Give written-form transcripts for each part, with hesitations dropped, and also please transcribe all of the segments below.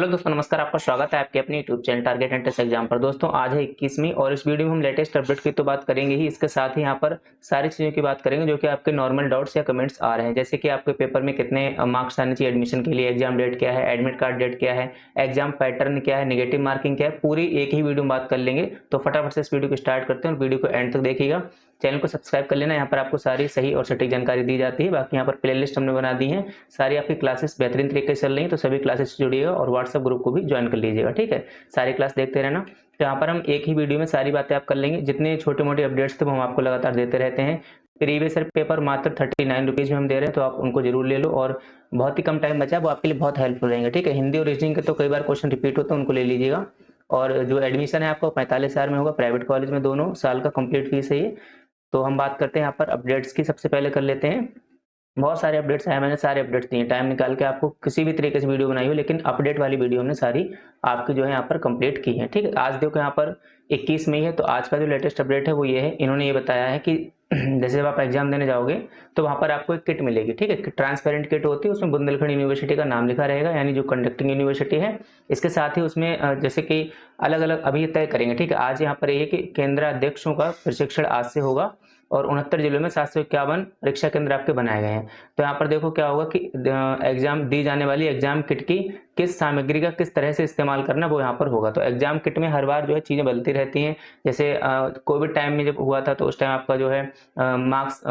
Hello दोस्तों, नमस्कार। आपका स्वागत है आपके अपने YouTube channel target and test exam पर। दोस्तों आज है 21वीं और इस वीडियो में हम लेटेस्ट अपडेट की तो बात करेंगे ही, इसके साथ ही यहाँ पर सारी चीज़ों की बात करेंगे जो कि आपके नॉर्मल डाउट्स या कमेंट्स आ रहे हैं। जैसे कि आपके पेपर में कितने मार्क्स आने चाहिए एडमिशन के लिए, एग्जाम डेट क्या है, एडमिट कार्ड डेट क्या है, एग्जाम पैटर्न क्या है, नेगेटिव मार्किंग क्या है, पूरी एक ही वीडियो में बात कर लेंगे। तो फटाफट से इस वीडियो को स्टार्ट करते हैं और वीडियो को एंड तक देखिएगा। चैनल को सब्सक्राइब कर लेना, यहाँ पर आपको सारी सही और सटीक जानकारी दी जाती है। बाकी यहाँ पर प्लेलिस्ट हमने बना दी है, सारी आपकी क्लासेस बेहतरीन तरीके से चल रही हैं, तो सभी क्लासेस से जुड़िएगा और व्हाट्सएप ग्रुप को भी ज्वाइन कर लीजिएगा। ठीक है, सारी क्लास देखते रहना। तो यहाँ पर हम एक ही वीडियो में सारी बातें आप कर लेंगे। जितने छोटे मोटे अपडेट्स थे वो हम आपको लगातार देते रहते हैं। प्रीवियस ईयर पेपर मात्र 39 रुपीज़ में हम दे रहे हैं, तो आप उनको जरूर ले लो और बहुत ही कम टाइम बचा है, वो आपके लिए बहुत हेल्पफुल रहेंगे। ठीक है, हिंदी और रीजनिंग के तो कई बार क्वेश्चन रिपीट होते हैं, उनको ले लीजिएगा। और जो एडमिशन है आपको 45,000 में होगा, प्राइवेट कॉलेज में, दोनों साल का कंप्लीट फीस है ये। तो हम बात करते हैं यहाँ पर अपडेट्स की। सबसे पहले कर लेते हैं, बहुत सारे अपडेट्स आए, मैंने सारे अपडेट्स दिए, टाइम निकाल के आपको किसी भी तरीके से वीडियो बनाई हो, लेकिन अपडेट वाली वीडियो हमने सारी आपकी जो है यहाँ पर कंप्लीट की है। ठीक है, आज देखो यहाँ पर 21 मई है, तो आज का जो लेटेस्ट अपडेट है वो ये है। इन्होंने ये बताया है कि जैसे जब आप एग्जाम देने जाओगे तो वहाँ पर आपको एक किट मिलेगी। ठीक है, ट्रांसपेरेंट किट होती है, उसमें बुंदेलखंड यूनिवर्सिटी का नाम लिखा रहेगा, यानी जो कंडक्टिंग यूनिवर्सिटी है। इसके साथ ही उसमें जैसे कि अलग अलग अभी तय करेंगे। ठीक है, आज यहाँ पर ये कि केंद्र अध्यक्षों का प्रशिक्षण आज से होगा और 69 जिलों में 751 परीक्षा केंद्र आपके बनाए गए हैं। तो यहाँ पर देखो क्या होगा कि एग्जाम दी जाने वाली एग्जाम किट की किस सामग्री का किस तरह से इस्तेमाल करना वो यहाँ पर होगा। तो एग्जाम किट में हर बार जो है चीज़ें बदलती रहती हैं। जैसे कोविड टाइम में जब हुआ था तो उस टाइम आपका जो है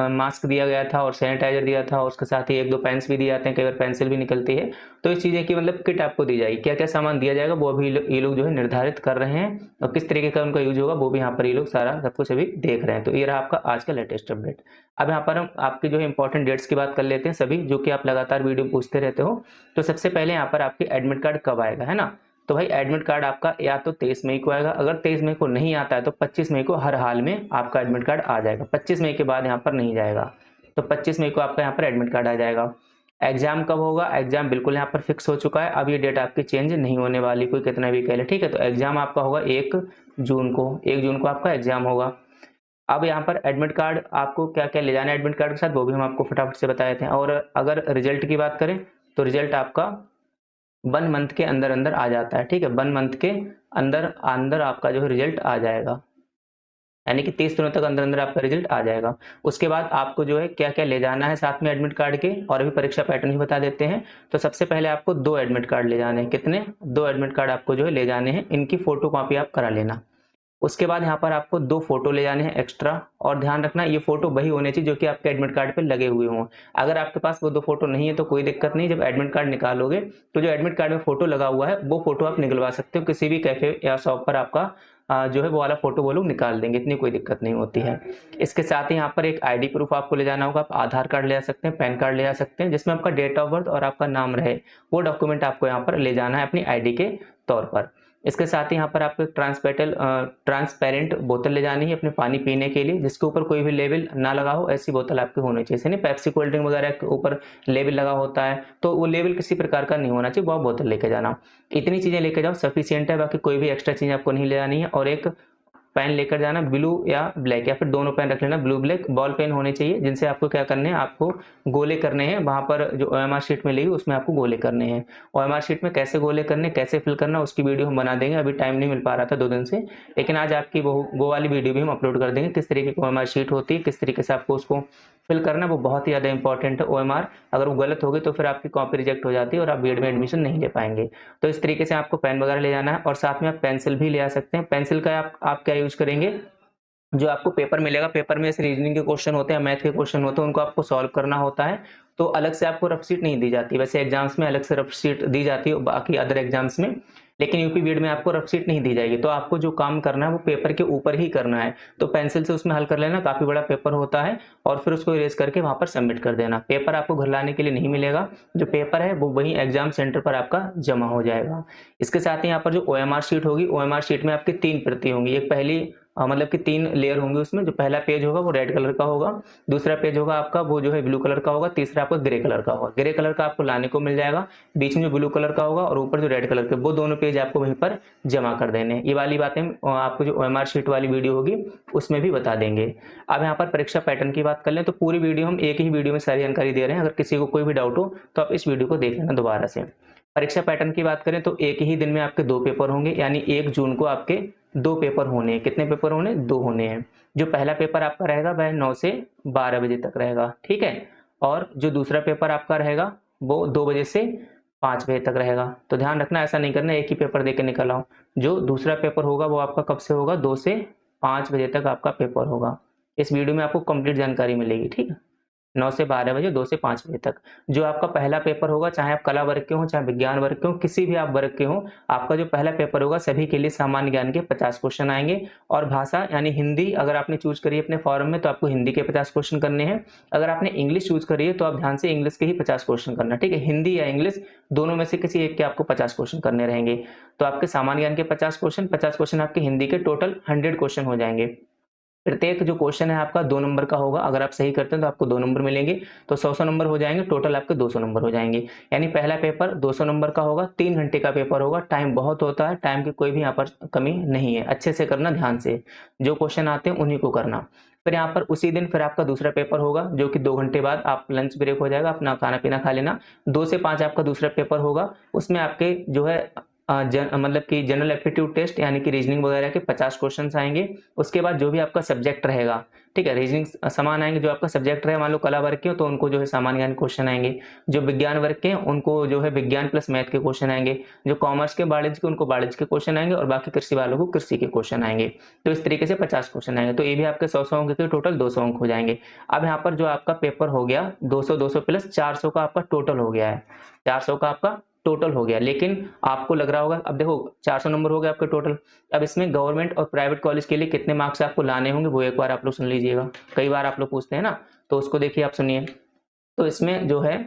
मास्क दिया गया था और सैनिटाइजर दिया था, और उसके साथ ही एक दो पेन्स भी दिए जाते हैं, कई बार पेंसिल भी निकलती है। तो इस चीज़ें की मतलब किट आपको दी जाएगी, क्या क्या सामान दिया जाएगा वो अभी ये लोग जो है निर्धारित कर रहे हैं, और किस तरीके का उनका यूज होगा वो भी यहाँ पर ये लोग सारा सब कुछ अभी देख रहे हैं। तो ये रहा आपका आज का लेटेस्ट अपडेट। अब यहाँ पर हम आपकी जो है इंपॉर्टेंट डेट्स की बात कर लेते हैं सभी, जो कि आप लगातार वीडियो पूछते रहते हो। तो सबसे पहले यहाँ पर आपकी एडमिट कार्ड कब आएगा, है ना। तो भाई एडमिट कार्ड आपका या तो 23 मई को आएगा, अगर 23 मई को नहीं आता है तो 25 मई को हर हाल में आपका एडमिट कार्ड आ जाएगा। 25 मई के बाद यहाँ पर नहीं जाएगा, तो 25 मई को आपका यहाँ पर एडमिट कार्ड आ जाएगा। एग्जाम कब होगा, एग्जाम बिल्कुल यहाँ पर फिक्स हो चुका है, अब ये डेट आपकी चेंज नहीं होने वाली, कोई कितना भी कह ले। ठीक है, तो एग्जाम आपका होगा 1 जून को, 1 जून को आपका एग्जाम होगा। अब यहाँ पर एडमिट कार्ड आपको क्या क्या ले जाना है एडमिट कार्ड के साथ, वो भी हम आपको फटाफट से बताए थे। और अगर रिजल्ट की बात करें तो रिजल्ट आपका 1 मंथ के अंदर अंदर आ जाता है। ठीक है, 1 मंथ के अंदर अंदर आपका जो है रिजल्ट आ जाएगा, यानी कि 30 दिनों तक अंदर अंदर आपका रिजल्ट आ जाएगा। उसके बाद आपको जो है क्या क्या ले जाना है साथ में एडमिट कार्ड के, और अभी परीक्षा पैटर्न भी बता देते हैं। तो सबसे पहले आपको 2 एडमिट कार्ड ले जाने हैं। कितने? 2 एडमिट कार्ड आपको जो है ले जाने हैं, इनकी फोटो कॉपी आप करा लेना। उसके बाद यहाँ पर आपको 2 फोटो ले जाने हैं एक्स्ट्रा, और ध्यान रखना ये फोटो वही होने चाहिए जो कि आपके एडमिट कार्ड पे लगे हुए हों। अगर आपके पास वो 2 फोटो नहीं है तो कोई दिक्कत नहीं, जब एडमिट कार्ड निकालोगे तो जो एडमिट कार्ड में फोटो लगा हुआ है वो फोटो आप निकलवा सकते हो, किसी भी कैफे या शॉप पर आपका जो है वो वाला फोटो वो लोग निकाल देंगे, इतनी कोई दिक्कत नहीं होती है। इसके साथ ही यहाँ पर एक आईडी प्रूफ आपको ले जाना होगा, आप आधार कार्ड ले जा सकते हैं, पैन कार्ड ले जा सकते हैं, जिसमें आपका डेट ऑफ बर्थ और आपका नाम रहे, वो डॉक्यूमेंट आपको यहाँ पर ले जाना है अपनी आईडी के तौर पर। इसके साथ ही यहाँ पर आपको एक ट्रांसपेरेंट बोतल ले जानी है अपने पानी पीने के लिए, जिसके ऊपर कोई भी लेबल ना लगा हो, ऐसी बोतल आपकी होनी चाहिए। जैसे नहीं पेप्सी कोल्ड ड्रिंक वगैरह के ऊपर लेबल लगा होता है, तो वो लेबल किसी प्रकार का नहीं होना चाहिए, वो बोतल लेके जाना। इतनी चीजें लेके जाओ, सफिशियंट है, बाकी कोई भी एक्स्ट्रा चीज आपको नहीं ले जानी है। और एक पेन लेकर जाना, ब्लू या ब्लैक, या फिर दोनों पेन रख लेना, ब्लू ब्लैक बॉल पेन होने चाहिए, जिनसे आपको क्या करने हैं, आपको गोले करने हैं। वहां पर जो ओएमआर शीट मिलेगी उसमें आपको गोले करने हैं। ओएमआर शीट में कैसे गोले करने, कैसे फिल करना, उसकी वीडियो हम बना देंगे। अभी टाइम नहीं मिल पा रहा था 2 दिन से, लेकिन आज आपकी वो वाली वीडियो भी हम अपलोड कर देंगे, किस तरीके की ओएमआर शीट होती है, किस तरीके से आपको उसको फिल करना, वो बहुत ही ज़्यादा इंपॉर्टेंट है। ओएमआर अगर वो गलत होगी तो फिर आपकी कॉपी रिजेक्ट हो जाती है और आप बीएड में एडमिशन नहीं ले पाएंगे। तो इस तरीके से आपको पेन वगैरह ले जाना है, और साथ में आप पेंसिल भी ले आ सकते हैं। पेंसिल का आप क्या यूज करेंगे, जो आपको पेपर मिलेगा, पेपर में जैसे रीजनिंग के क्वेश्चन होते हैं, मैथ के क्वेश्चन होते हैं, उनको आपको सॉल्व करना होता है, तो अलग से आपको रफ शीट नहीं दी जाती। वैसे एग्जाम्स में अलग से रफ शीट दी जाती है बाकी अदर एग्जाम्स में, लेकिन यूपी बीएड में आपको रफ शीट नहीं दी जाएगी। तो आपको जो काम करना है वो पेपर के ऊपर ही करना है, तो पेंसिल से उसमें हल कर लेना, काफी बड़ा पेपर होता है, और फिर उसको इरेज करके वहां पर सबमिट कर देना। पेपर आपको घर लाने के लिए नहीं मिलेगा, जो पेपर है वो वही एग्जाम सेंटर पर आपका जमा हो जाएगा। इसके साथ ही यहाँ पर जो ओएमआर शीट होगी, ओएमआर शीट में आपकी 3 प्रति होंगी। एक पहली मतलब कि 3 लेयर होंगे उसमें। जो पहला पेज होगा वो रेड कलर का होगा, दूसरा पेज होगा आपका वो जो है ब्लू कलर का होगा, तीसरा आपका ग्रे कलर का होगा। ग्रे कलर का आपको लाने को मिल जाएगा, बीच में जो ब्लू कलर का होगा और ऊपर जो रेड कलर के, वो दोनों पेज आपको वहीं पर जमा कर देने हैं। ये वाली बातें आपको जो ओएमआर शीट वाली वीडियो होगी उसमें भी बता देंगे। अब यहाँ पर परीक्षा पैटर्न की बात कर लें तो पूरी वीडियो हम एक ही वीडियो में सारी जानकारी दे रहे हैं। अगर किसी को कोई भी डाउट हो तो आप इस वीडियो को देख लेना दोबारा से। परीक्षा पैटर्न की बात करें तो एक ही दिन में आपके 2 पेपर होंगे, यानी 1 जून को आपके 2 पेपर होने हैं। कितने पेपर होने? 2 होने हैं। जो पहला पेपर आपका रहेगा वह 9 से 12 बजे तक रहेगा, ठीक है? और जो दूसरा पेपर आपका रहेगा वो 2 बजे से 5 बजे तक रहेगा। तो ध्यान रखना, ऐसा नहीं करना एक ही पेपर दे के निकल आओ। जो दूसरा पेपर होगा वो आपका कब से होगा? 2 से 5 बजे तक आपका पेपर होगा। इस वीडियो में आपको कंप्लीट जानकारी मिलेगी, ठीक है? 9 से 12 बजे, 2 से 5 बजे तक। जो आपका पहला पेपर होगा, चाहे आप कला वर्ग के हों, चाहे विज्ञान वर्ग के हों, किसी भी आप वर्ग के हों, आपका जो पहला पेपर होगा सभी के लिए सामान्य ज्ञान के 50 क्वेश्चन आएंगे। और भाषा यानी हिंदी अगर आपने चूज करी है अपने फॉर्म में तो आपको हिंदी के 50 क्वेश्चन करने हैं। अगर आपने इंग्लिश चूज करी है तो आप ध्यान से इंग्लिश के ही 50 क्वेश्चन करना, ठीक है? हिंदी या इंग्लिश दोनों में से किसी एक के आपको 50 क्वेश्चन करने रहेंगे। तो आपके सामान्य ज्ञान के 50 क्वेश्चन, 50 क्वेश्चन आपके हिंदी के, टोटल 100 क्वेश्चन हो जाएंगे। प्रत्येक जो क्वेश्चन है आपका 2 नंबर का होगा। अगर आप सही करते हैं तो आपको 2 नंबर मिलेंगे, तो 100 नंबर हो जाएंगे, टोटल आपके 200 नंबर हो जाएंगे। यानी पहला पेपर 200 नंबर का होगा, 3 घंटे का पेपर होगा। टाइम बहुत होता है, टाइम की कोई भी यहाँ पर कमी नहीं है। अच्छे से करना, ध्यान से जो क्वेश्चन आते हैं उन्हीं को करना। फिर यहाँ पर उसी दिन फिर आपका दूसरा पेपर होगा, जो कि 2 घंटे बाद आप लंच ब्रेक हो जाएगा, अपना खाना पीना खा लेना। 2 से 5 आपका दूसरा पेपर होगा। उसमें आपके जो है मतलब कि जनरल एप्टीट्यूड टेस्ट यानी कि रीजनिंग वगैरह के 50 क्वेश्चंस आएंगे। उसके बाद जो भी आपका सब्जेक्ट रहेगा, ठीक है, रीजनिंग समान आएंगे। जो आपका सब्जेक्ट रहे, मान लो कला वर्ग के हो तो उनको जो है सामान्य ज्ञान क्वेश्चन आएंगे। जो विज्ञान वर्ग के हैं उनको जो है विज्ञान प्लस मैथ के क्वेश्चन आएंगे। जो कॉमर्स के वाणिज्य के उनको वाणिज्य के क्वेश्चन आएंगे, और बाकी कृषि वालों को कृषि के क्वेश्चन आएंगे। तो इस तरीके से 50 क्वेश्चन आएंगे। तो ये भी आपके 100 अंक के टोटल 200 अंक हो जाएंगे। अब यहाँ पर जो आपका पेपर हो गया 200 प्लस 400 का आपका टोटल हो गया है। 400 का आपका टोटल हो गया। लेकिन आपको लग रहा होगा, अब देखो 400 नंबर हो गए आपके टोटल। अब इसमें गवर्नमेंट और प्राइवेट कॉलेज के लिए कितने मार्क्स आपको लाने होंगे वो एक बार आप लोग सुन लीजिएगा। कई बार आप लोग पूछते हैं ना, तो उसको देखिए, आप सुनिए। तो इसमें जो है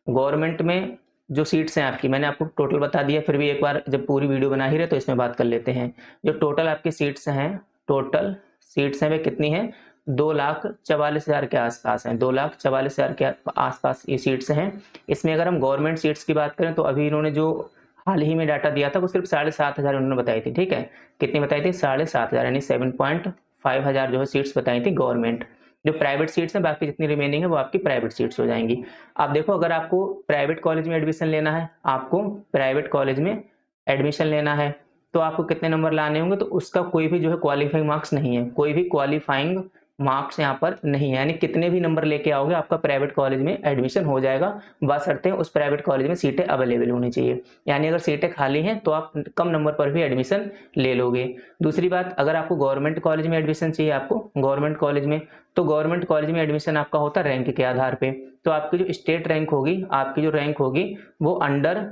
गवर्नमेंट में जो सीट्स हैं आपकी, मैंने आपको टोटल बता दिया, फिर भी एक बार जब पूरी वीडियो बना ही रहे तो इसमें बात कर लेते हैं। जो टोटल आपकी सीट्स हैं, टोटल सीट्स हैं वे कितनी हैं? 2,44,000 के आसपास हैं। 2,44,000 के आसपास ये सीट्स हैं। इसमें अगर हम गवर्नमेंट सीट्स की बात करें तो अभी इन्होंने जो हाल ही में डाटा दिया था वो सिर्फ 7,500 उन्होंने बताई थी, ठीक है? कितनी बताई थी? 7,500, यानी 7.5 हजार जो है सीट्स बताई थी गवर्नमेंट। जो प्राइवेट सीट्स हैं, बाकी जितनी रिमेनिंग है वो आपकी प्राइवेट सीट्स हो जाएंगी। आप देखो, अगर आपको प्राइवेट कॉलेज में एडमिशन लेना है, आपको प्राइवेट कॉलेज में एडमिशन लेना है तो आपको कितने नंबर लाने होंगे? तो उसका कोई भी जो है क्वालिफाइंग मार्क्स नहीं है, कोई भी क्वालिफाइंग मार्क्स यहाँ पर नहीं है। यानी कितने भी नंबर लेके आओगे आपका प्राइवेट कॉलेज में एडमिशन हो जाएगा, बशर्ते उस प्राइवेट कॉलेज में सीटें अवेलेबल होनी चाहिए। यानी अगर सीटें खाली हैं तो आप कम नंबर पर भी एडमिशन ले लोगे। दूसरी बात, अगर आपको गवर्नमेंट कॉलेज में एडमिशन चाहिए, आपको गवर्नमेंट कॉलेज में, तो गवर्नमेंट कॉलेज में एडमिशन आपका होता है रैंक के आधार पे। तो आपकी जो स्टेट रैंक होगी, आपकी जो रैंक होगी वो अंडर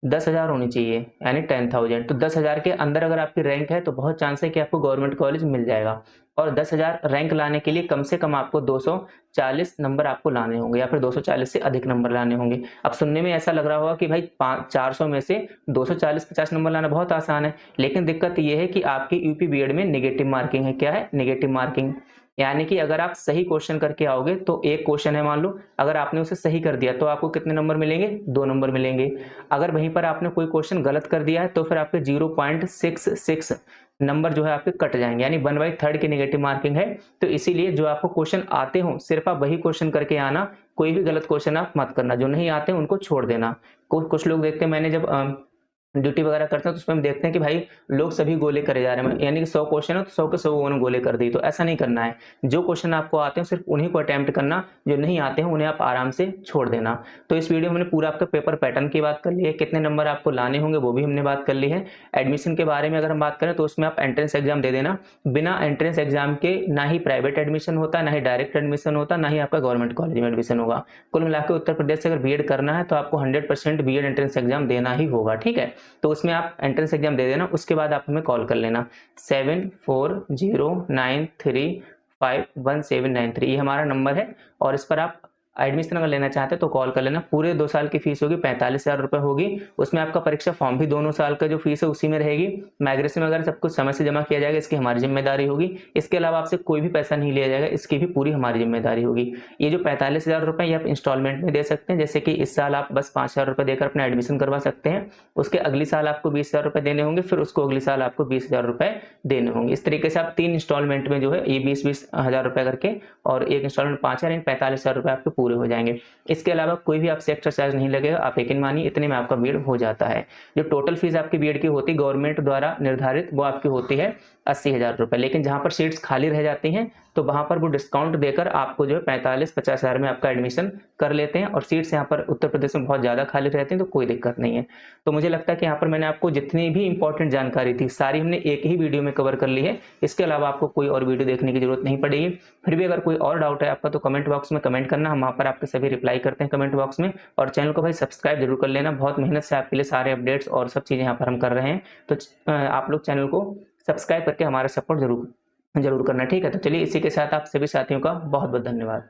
10,000 होनी चाहिए, यानी 10,000। तो 10,000 के अंदर अगर आपकी रैंक है तो बहुत चांस है कि आपको गवर्नमेंट कॉलेज मिल जाएगा। और 10,000 रैंक लाने के लिए कम से कम आपको 240 नंबर आपको लाने होंगे, या फिर 240 से अधिक नंबर लाने होंगे। अब सुनने में ऐसा लग रहा होगा कि भाई 400 में से 240-50 नंबर लाना बहुत आसान है, लेकिन दिक्कत यह है कि आपकी यूपी बीएड में नेगेटिव मार्किंग है। क्या है? Negative marking. यानी कि अगर आप सही क्वेश्चन करके आओगे तो एक क्वेश्चन है, मान लो अगर आपने उसे सही कर दिया तो आपको कितने नंबर मिलेंगे? 2 नंबर मिलेंगे। अगर वहीं पर आपने कोई क्वेश्चन गलत कर दिया है तो फिर आपके 0.66 नंबर जो है आपके कट जाएंगे, यानी 1/3 की नेगेटिव मार्किंग है। तो इसीलिए जो आपको क्वेश्चन आते हो सिर्फ आप वही क्वेश्चन करके आना, कोई भी गलत क्वेश्चन आप मत करना, जो नहीं आते हैं उनको छोड़ देना। कुछ लोग देखते हैं, मैंने जब ड्यूटी वगैरह करते हैं तो उसमें हम देखते हैं कि भाई लोग सभी गोले करे जा रहे हैं, यानी कि 100 क्वेश्चन है तो 100 के 100 उन्होंने गोले कर दी। तो ऐसा नहीं करना है। जो क्वेश्चन आपको आते हैं सिर्फ उन्हीं को अटेम्प्ट करना, जो नहीं आते हैं उन्हें आप आराम से छोड़ देना। तो इस वीडियो में हमने पूरा आपका पेपर पैटर्न की बात कर ली है, कितने नंबर आपको लाने होंगे वो भी हमने बात कर ली है। एडमिशन के बारे में अगर हम बात करें तो उसमें आप एंट्रेंस एग्जाम दे देना। बिना एंट्रेंस एग्जाम के ना ही प्राइवेट एडमिशन होता, ना ही डायरेक्ट एडमिशन होता, ना ही आपका गवर्नमेंट कॉलेज में एडमिशन होगा। कुल मिलाकर उत्तर प्रदेश से अगर बीएड करना है तो आपको 100% बीएड एंट्रेंस एग्जाम देना ही होगा, ठीक है? तो उसमें आप एंट्रेंस एग्जाम दे देना, उसके बाद आप हमें कॉल कर लेना 7409351793। ये हमारा नंबर है, और इस पर आप एडमिशन अगर लेना चाहते हैं तो कॉल कर लेना। पूरे 2 साल की फीस होगी, 45,000 रुपये होगी। उसमें आपका परीक्षा फॉर्म भी दोनों साल का जो फीस है उसी में रहेगी। माइग्रेशन वगैरह सब कुछ समय से जमा किया जाएगा, इसकी हमारी जिम्मेदारी होगी। इसके अलावा आपसे कोई भी पैसा नहीं लिया जाएगा, इसकी भी पूरी हमारी जिम्मेदारी होगी। ये जो 45,000 रुपये ये आप इंस्टॉलमेंट में दे सकते हैं, जैसे कि इस साल आप बस 5,000 रुपये देकर अपना एडमिशन करवा सकते हैं। उसके अगली साल आपको 20,000 रुपये देने होंगे, फिर उसको अगली साल आपको 20,000 रुपये देने होंगे। इस तरीके से आप 3 इंस्टॉलमेंट में जो है ये 20,000 रुपये करके, और एक इंस्टॉलमेंट 5,000, 45,000 रुपये आपके पूरे हो जाएंगे। इसके अलावा कोई भी आपसे एक्स्ट्रा चार्ज नहीं लगेगा, आप यकीन मानिए इतने में आपका बीएड हो जाता है। जो टोटल फीस आपकी बीएड की होती है गवर्नमेंट द्वारा निर्धारित, वो आपकी होती है 80,000 रुपये, लेकिन जहाँ पर सीट्स खाली रह जाती हैं तो वहाँ पर वो डिस्काउंट देकर आपको जो है 45-50 हज़ार में आपका एडमिशन कर लेते हैं। और सीट्स यहाँ पर उत्तर प्रदेश में बहुत ज़्यादा खाली रहती हैं, तो कोई दिक्कत नहीं है। तो मुझे लगता है कि यहाँ पर मैंने आपको जितनी भी इंपॉर्टेंट जानकारी थी सारी हमने एक ही वीडियो में कवर कर ली है। इसके अलावा आपको कोई और वीडियो देखने की जरूरत नहीं पड़ेगी। फिर भी अगर कोई और डाउट है आपका तो कमेंट बॉक्स में कमेंट करना, हम वहाँ पर आपके सभी रिप्लाई करते हैं कमेंट बॉक्स में। और चैनल को भाई सब्सक्राइब जरूर कर लेना, बहुत मेहनत से आपके लिए सारे अपडेट्स और सब चीज़ें यहाँ पर हम कर रहे हैं। तो आप लोग चैनल को सब्सक्राइब करके हमारा सपोर्ट जरूर करना, ठीक है। तो चलिए इसी के साथ आप सभी साथियों का बहुत बहुत धन्यवाद।